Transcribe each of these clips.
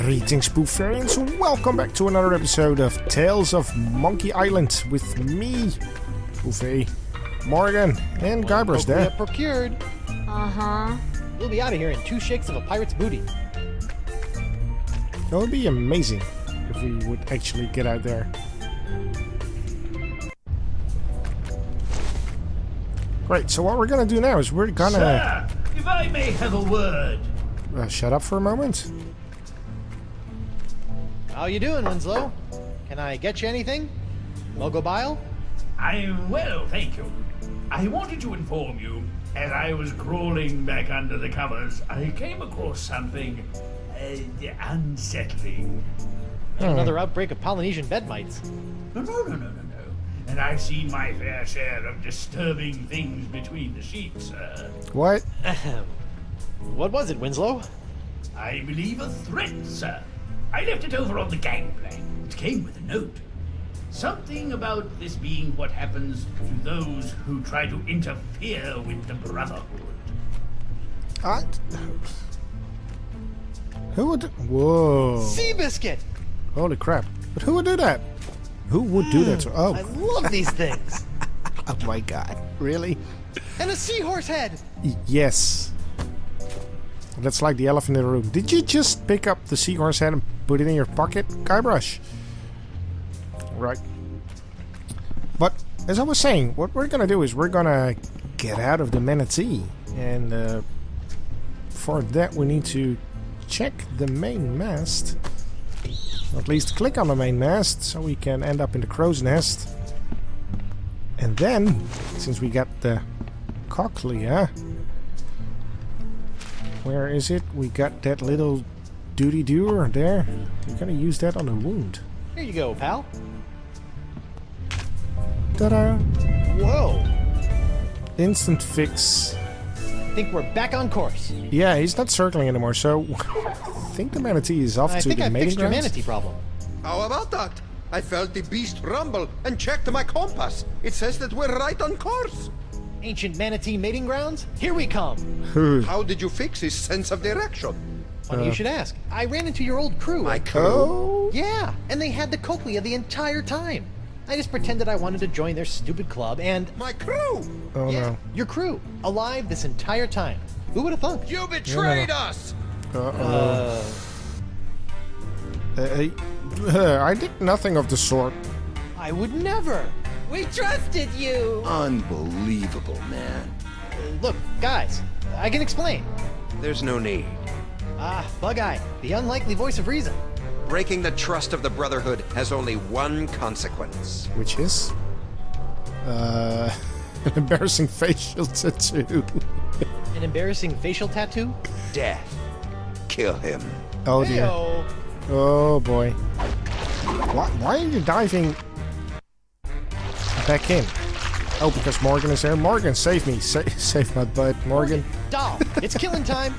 Greetings, Spoofarians. Welcome back to another episode of Tales of Monkey Island with me, Buffet, Morgan, and Guybrush there. Procured. Uh-huh. We'll be out of here in 2 shakes of a pirate's booty. That would be amazing if we would actually get out there. Great, so what we're gonna do now is we're gonna... Sir, if I may have a word. Shut up for a moment. How you doing, Winslow? Can I get you anything? Mogobile? I'm well, thank you. I wanted to inform you, as I was crawling back under the covers, I came across something unsettling. Another outbreak of Polynesian bed mites. No. And I've seen my fair share of disturbing things between the sheets, sir. What? What was it, Winslow? I believe a threat, sir. I left it over on the gangplank. It came with a note. Something about this being what happens to those who try to interfere with the Brotherhood. Who would... Whoa. Seabiscuit! Holy crap. But who would do that? Who would do that? I love these things. Oh my god. Really? And a seahorse head! Yes. That's like the elephant in the room. Did you just pick up the seahorse head and put it in your pocket, Guybrush? Right. But, as I was saying, what we're gonna do is we're gonna get out of the manatee. And for that we need to check the main mast. Or at least click on the main mast so we can end up in the crow's nest. And then, since we got the cochlea, where is it? We got that little doody-doo there. We're gonna use that on a wound. Here you go, pal. Ta-da! Whoa! Instant fix. I think we're back on course. Yeah, he's not circling anymore, so I think the manatee is off I to think the I mating fixed your grounds. manatee problem. How about that? I felt the beast rumble and checked my compass. It says that we're right on course. Ancient manatee mating grounds? Here we come! How did you fix his sense of direction? Funny you should ask. I ran into your old crew. My crew? Oh, Yeah, and they had the cochlea the entire time. I just pretended I wanted to join their stupid club and... My crew! oh yeah, no. your crew. Alive this entire time. Who would have thunk? You betrayed us! Uh-oh. I did nothing of the sort. I would never. We trusted you! Unbelievable, man. Look, guys, I can explain. There's no need. Bug-Eye, the unlikely voice of reason. Breaking the trust of the Brotherhood has only one consequence. Which is? An embarrassing facial tattoo. An embarrassing facial tattoo? Death. Kill him. Oh dear. Heyo. Oh boy. Why are you diving back in? Oh, because Morgan is there. Morgan, save me. Save my butt, Morgan. Doll, it's killing time.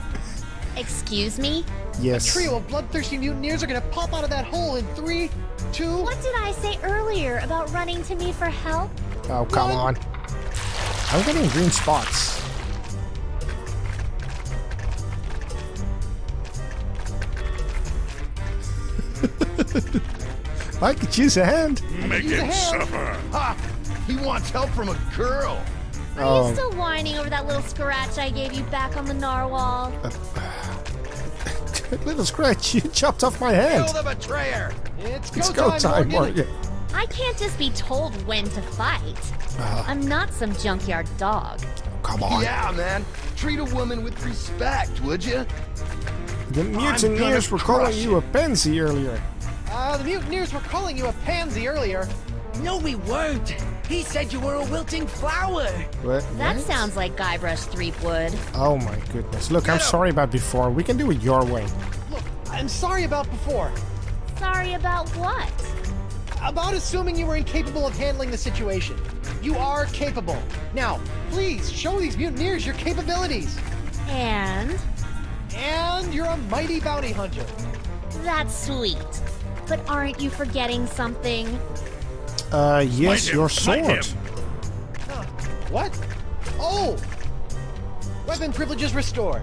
Excuse me? Yes. A trio of bloodthirsty mutineers are gonna pop out of that hole in 3, 2... What did I say earlier about running to me for help? Oh, come on. I'm getting green spots. I could use a hand. Make Use a it hand. suffer. Ha! He wants help from a girl. Are Oh. you still whining over that little scratch I gave you back on the narwhal? Little scratch, you chopped off my hand. Kill the betrayer. It's go It's go time, Morgan. Morgan. I can't just be told when to fight. I'm not some junkyard dog. Come on. Yeah, man. Treat a woman with respect, would you? The mutineers were calling you a pansy earlier. The mutineers were calling you a pansy earlier. No, we weren't! He said you were a wilting flower! What? That What? sounds like Guybrush Threepwood. Oh my goodness. Look, I'm sorry about before. We can do it your way. Look, I'm sorry about before. Sorry about what? About assuming you were incapable of handling the situation. You are capable. Now, please show these mutineers your capabilities. And? And you're a mighty bounty hunter. That's sweet. But aren't you forgetting something? Yes, Fight him, your fight sword. him. What? Oh! Weapon privileges restored.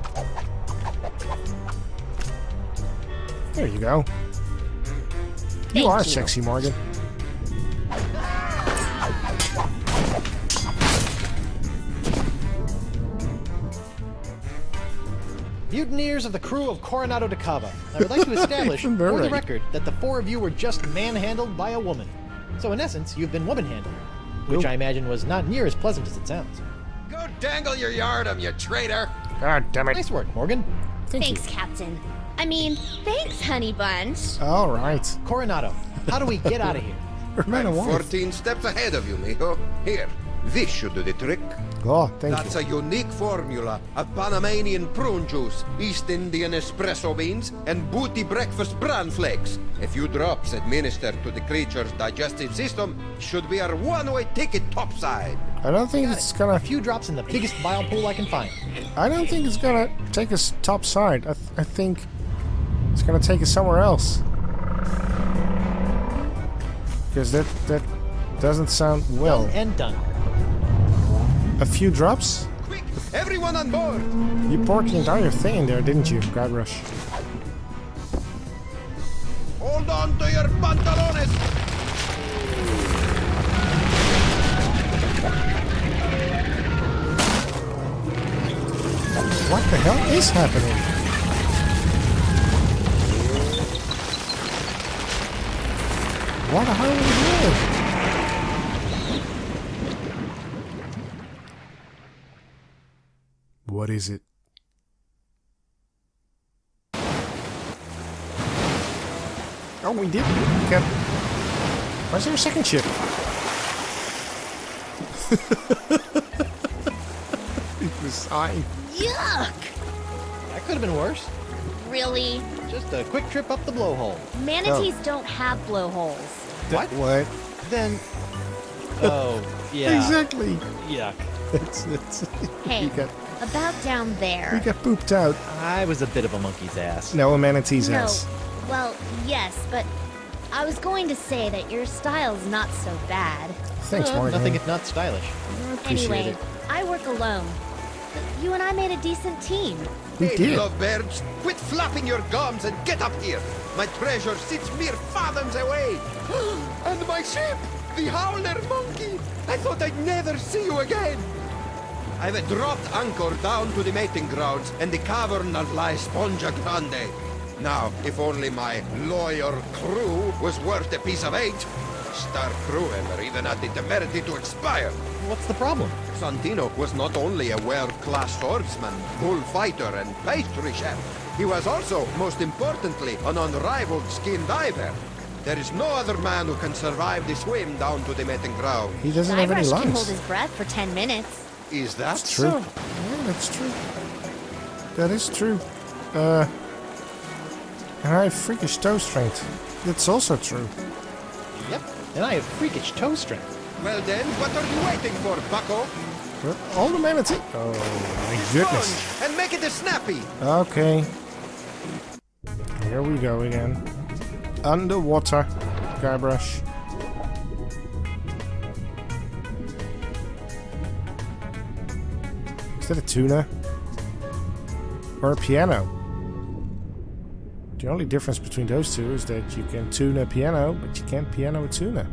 There you go. You Thank are you. sexy, Morgan. Mutineers of the crew of Coronado deCava. I would like to establish Even for the better. record that the 4 of you were just manhandled by a woman. So in essence, you've been woman-handled. Which Ooh. I imagine was not near as pleasant as it sounds. Go dangle your yardum, you traitor! God damn it. Nice work, Morgan. Thank Thanks, Captain. I mean, thanks, honey bunch. you. All right. Coronado, how do we get out of here? Man of I'm war. 14 steps ahead of you, mijo. Here, this should do the trick. Oh, thank That's you. a unique formula of Panamanian prune juice, East Indian espresso beans, and booty breakfast bran flakes. A few drops administered to the creature's digestive system should be our one-way ticket topside. I don't think it's gonna. A few drops in the biggest bile pool I can find. I don't think it's gonna take us top side. I think it's gonna take us somewhere else. Because that doesn't sound well. Done and done. A few drops? Quick, everyone on board! You poured the entire thing in there, didn't you, Guybrush? Hold on to your pantalones! What the hell is happening? What the hell are we doing? What is it? Oh, we did. Okay. Where's there a second ship? It was I. Yuck! That could have been worse. Really? Just a quick trip up the blowhole. Manatees don't have blowholes. What? Then... Oh, yeah. Exactly. Yuck. It's Hey, you got about down there. pooped out. I was a bit of a monkey's ass. No, a manatee's No. ass. Well, yes, but I was going to say that your style's not so bad. Thanks, Morgan. Nothing if not stylish. I appreciate Anyway, it. I work alone. But you and I made a decent team. We Hey, did. lovebirds, quit flapping your gums and get up here. My treasure sits mere fathoms away. And my ship, the Howler Monkey. I thought I'd never see you again. I've dropped anchor down to the mating grounds and the cavern of La Esponja Grande. Now, if only my lawyer crew was worth a piece of eight. Star crew member even had the temerity to expire. What's the problem? Santino was not only a world-class swordsman, bullfighter, and pastry chef. He was also, most importantly, an unrivaled skin diver. There is no other man who can survive the swim down to the mating ground. He doesn't have any Guybrush can hold lungs. his breath for 10 minutes. Is that That's true. so? Yeah, that's true. That is true. And I have freakish toe strength. That's also true. Yep. And I have freakish toe strength. Well then, what are you waiting for, bucko? All the manatee. Oh my goodness. Sponge, and make it a snappy. Okay. Here we go again. Underwater, Guybrush. Is that a tuna? Or a piano? The only difference between those two is that you can tune a piano, but you can't piano a tuna.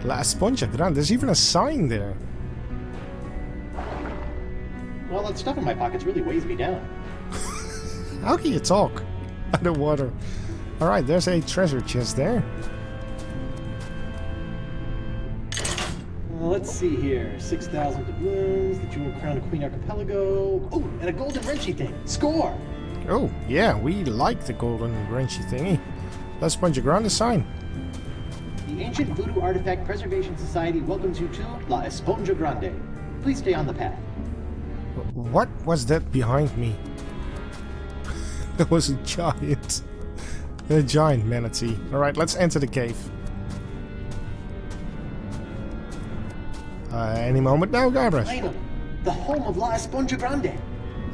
La Esponja Grande. There's even a sign there. Well, that stuff in my pockets really weighs me down. How can you talk underwater? Alright, there's a treasure chest there. Let's see here. 6,000 doubloons, the Jewel Crown of Queen Archipelago. Oh, and a golden wrenchy thing. Score! Oh, yeah, we like the golden wrenchy thingy. La Esponja Grande sign. The Ancient Voodoo Artifact Preservation Society welcomes you to La Esponja Grande. Please stay on the path. What was that behind me? That was a giant manatee. Alright, let's enter the cave. Any moment now, Guybrush. Item, the home of La Esponja Grande.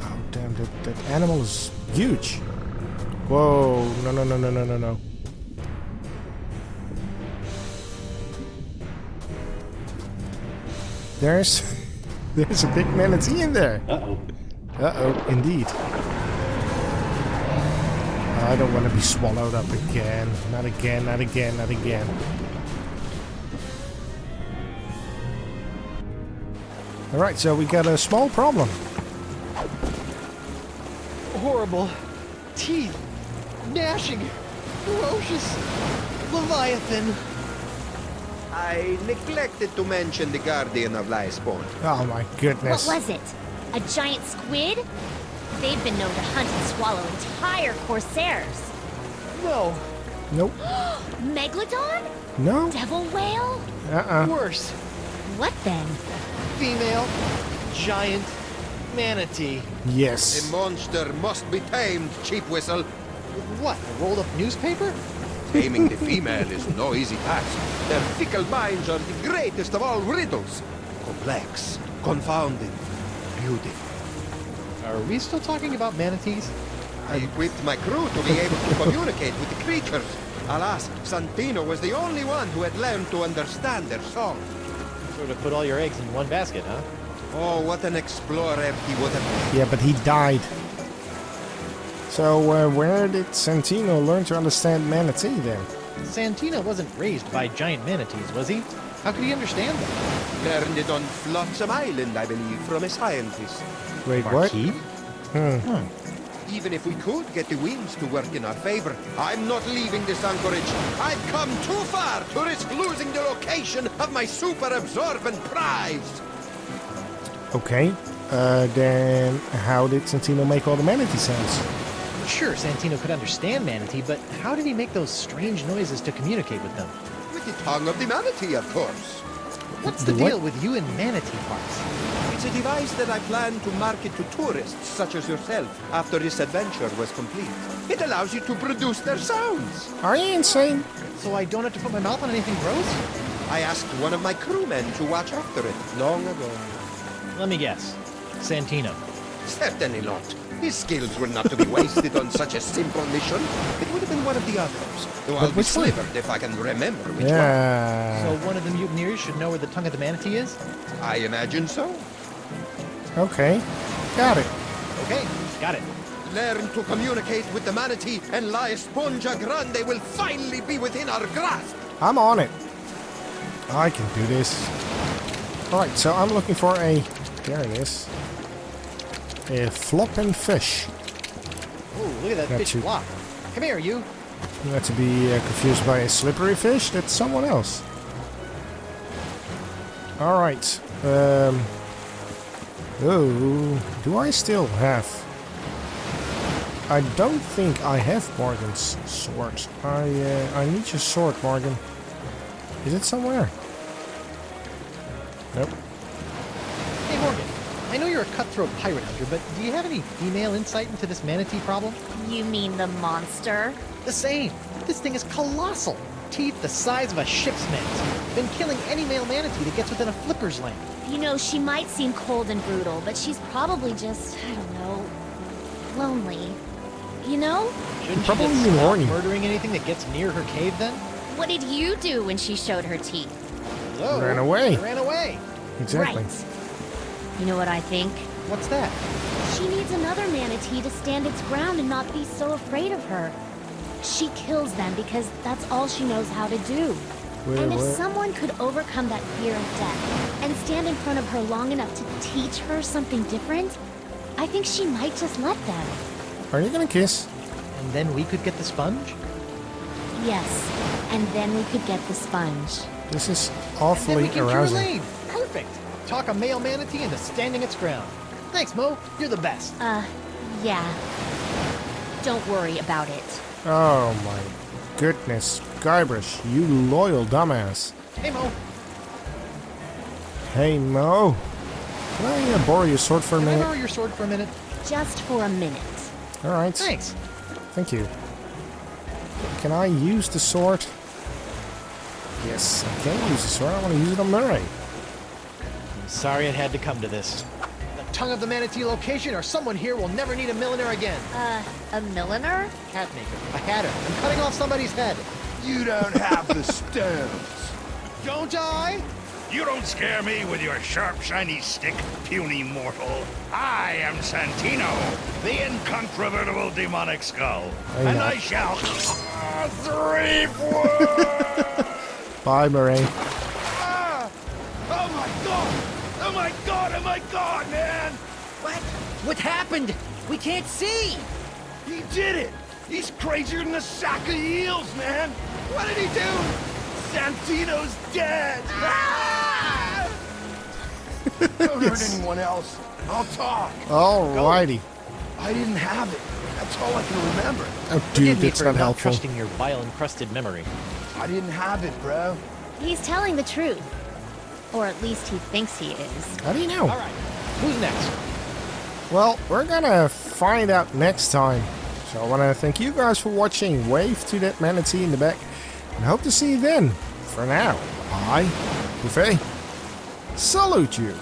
Oh, damn, that animal is huge. Whoa, no. There's a big manatee in there. Uh-oh. Uh-oh, indeed. I don't want to be swallowed up again. Not again, not again, not again. Alright, so we got a small problem. Horrible. Teeth. Gnashing. Ferocious. Leviathan. I neglected to mention the Guardian of Spawn. Oh my goodness. What was it? A giant squid? They've been known to hunt and swallow entire corsairs. No. Nope. Megalodon? No? Devil whale? Worse. What then? Female. Giant. Manatee. The Yes. monster must be tamed, cheap whistle. What? A rolled up newspaper? Taming the female is no easy task. Their fickle minds are the greatest of all riddles. Complex, confounding, beautiful. Are we still talking about manatees? I equipped my crew to be able to communicate with the creatures. Alas, Santino was the only one who had learned to understand their song. Sort of put all your eggs in one basket, huh? Oh, what an explorer he would have been. Yeah, but he died. So, where did Santino learn to understand manatee then? Santino wasn't raised by giant manatees, was he? How could he understand them? Learned it on Flotsam Island, I believe, from a scientist. Wait, Marquis? what? Even if we could get the winds to work in our favor, I'm not leaving this anchorage. I've come too far to risk losing the location of my super absorbent prize. Okay. Then how did Santino make all the manatee sounds? Sure, Santino could understand manatee, but how did he make those strange noises to communicate with them? With the tongue of the manatee, of course. What's the The what? deal with you and manatee parts? It's a device that I plan to market to tourists such as yourself after this adventure was complete. It allows you to produce their sounds. Are you insane? So I don't have to put my mouth on anything gross? I asked one of my crewmen to watch after it long ago. Let me guess. Santino. Certainly not. His skills were not to be wasted on such a simple mission. It would have been one of the others. Though I'll be which one? slivered if I can remember which one. Yeah. So one of the mutineers should know where the tongue of the manatee is? I imagine so. Okay. Got it. Okay, got it. Learn to communicate with the manatee, and La Esponja Grande will finally be within our grasp. I'm on it. I can do this. Alright, so I'm looking for a... There it is. A flopping fish. Oh, look at that Got fish you. flop. Come here, you. Not to be confused by a slippery fish. That's someone else. Alright. Oh, do I still have... I don't think I have Morgan's sword. I need your sword, Morgan. Is it somewhere? Nope. Hey, Morgan. I know you're a cutthroat pirate hunter, but do you have any female insight into this manatee problem? You mean the monster? The same. This thing is colossal. Teeth the size of a ship's mast. Been killing any male manatee that gets within a flipper's length. You know, she might seem cold and brutal, but she's probably just, I don't know, lonely. You know? Shouldn't Probably she just stop horny. murdering anything that gets near her cave then? What did you do when she showed her teeth? Hello? Ran away. I ran away. Exactly. Right. You know what I think? What's that? She needs another manatee to stand its ground and not be so afraid of her. She kills them because that's all she knows how to do. And if someone could overcome that fear of death and stand in front of her long enough to teach her something different, I think she might just let them. Are you gonna kiss? And then we could get the sponge? Yes, and then we could get the sponge. This is And then awfully we can cure arousing. Elaine. Perfect. Talk a male manatee into standing its ground. Thanks, Mo. You're the best. Yeah. Don't worry about it. Oh my goodness. Guybrush, you loyal dumbass. Hey, Mo. Hey Mo. Can I borrow your sword for a Can I minute? borrow your sword for a minute? Just for a minute. Alright. Thanks. Thank you. Can I use the sword? Yes, I can use the sword. I want to use it on Murray. I'm sorry it had to come to this. The tongue of the manatee location, or someone here will never need a milliner again. A milliner? Hat maker. A hatter. I'm cutting off somebody's head. You don't have the stones. Don't I? You don't scare me with your sharp, shiny stick, puny mortal. I am Santino, the incontrovertible demonic skull. And I shall... Threepwood! Bye, Moraine. Ah! Oh my god! Oh my god! Oh my god, man! What? What happened? We can't see! He did it! He's crazier than a sack of eels, man! What did he do? Santino's dead! Ah! Don't hurt anyone else. I'll talk. Alrighty. I didn't have it. That's all I can remember. Oh, Forgive dude, me that's for not not helpful. trusting your bile-encrusted memory. I didn't have it, bro. He's telling the truth. Or at least he thinks he is. How do you know? All right, who's next? Well, we're gonna find out next time. So I want to thank you guys for watching. Wave to that manatee in the back. And hope to see you then. For now, I, Buffet, salute you.